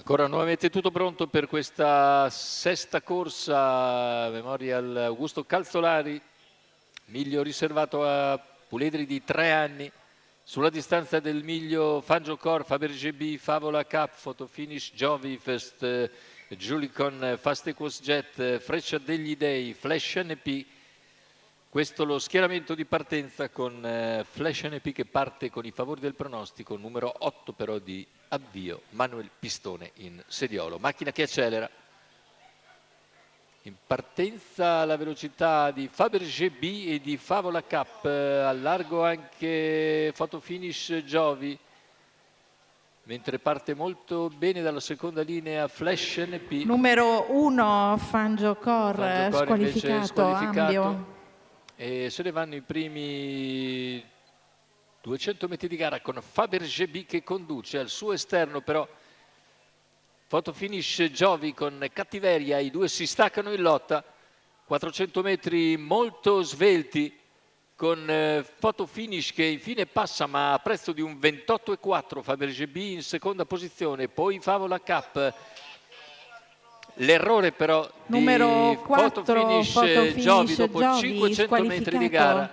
Ancora nuovamente tutto pronto per questa sesta corsa, Memorial Augusto Calzolari, miglio riservato a puledri di 3 anni. Sulla distanza del miglio Fangiocor, Fabergé B, Favola Cup, Fotofinish, Jovi, First Julicon, Fast Equus Jet, Freccia degli Dei, Flash NP. Questo lo schieramento di partenza con Flash NP che parte con i favori del pronostico, numero 8 però di avvio, Manuel Pistone in sediolo. Macchina che accelera. In partenza la velocità di Fabergé B e di Favola Cup, al largo anche Fotofinish Jovi, mentre parte molto bene dalla seconda linea Flash NP. Numero 1 Fangiocor, squalificato, Ambio. E se ne vanno i primi 200 metri di gara con Fabergé B che conduce al suo esterno, però Fotofinish Jovi con cattiveria, i due si staccano in lotta. 400 metri molto svelti con Fotofinish che infine passa ma a prezzo di un 28,4, Fabergé B in seconda posizione, poi Favola Cup. L'errore però numero di 4, Fotofinish Jovi dopo 500 metri di gara,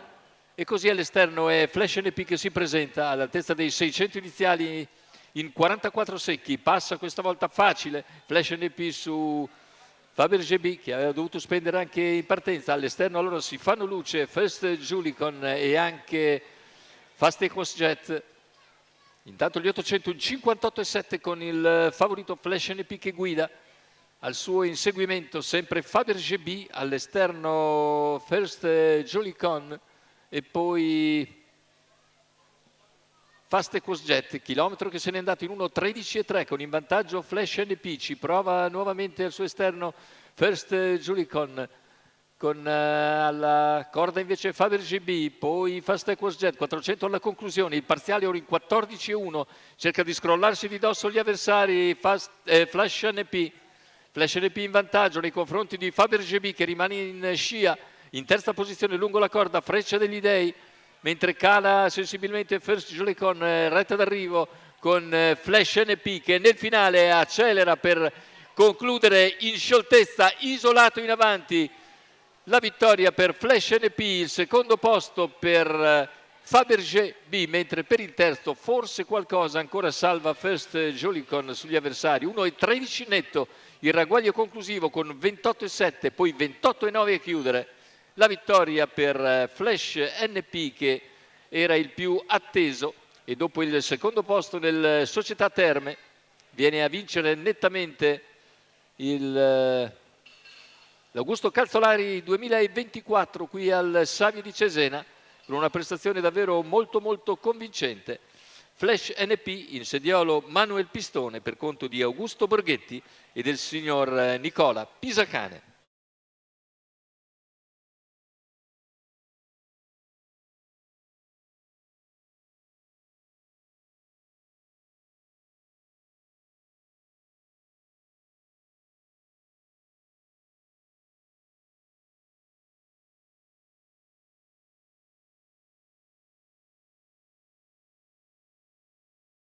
e così all'esterno è Flash NP che si presenta all'altezza dei 600 iniziali in 44 secchi. Passa questa volta facile Flash NP su Fabergé B che aveva dovuto spendere anche in partenza. All'esterno allora si fanno luce First Julicon e anche Fast Equus Jet. Intanto gli 800 in 58,7 con il favorito Flash NP che guida. Al suo inseguimento sempre Fabergé B, all'esterno First Julicon e poi Fast Equus Jet, chilometro che se n'è andato in 1:13,3 con in vantaggio Flash NP. Ci prova nuovamente al suo esterno First Julicon con alla corda invece Fabergé B, poi Fast Equus Jet. 400 alla conclusione, il parziale ora in 14,1, cerca di scrollarsi di dosso gli avversari Flash NP. Flash NP in vantaggio nei confronti di Fabergé B che rimane in scia. In terza posizione lungo la corda Freccia degli Dei, mentre cala sensibilmente First Julicon, retta d'arrivo con Flash NP che nel finale accelera per concludere in scioltezza, isolato in avanti. La vittoria per Flash NP, il secondo posto per Fabergé B, mentre per il terzo forse qualcosa ancora salva First Julicon sugli avversari. 1,13 netto il ragguaglio conclusivo con 28,7, poi 28,9 a chiudere. La vittoria per Flash NP che era il più atteso, e dopo il secondo posto nel Società Terme viene a vincere nettamente l'Augusto Calzolari 2024 qui al Savio di Cesena, con una prestazione davvero molto convincente. Flash NP in sediolo Manuel Pistone per conto di Augusto Borghetti e del signor Nicola Pisacane.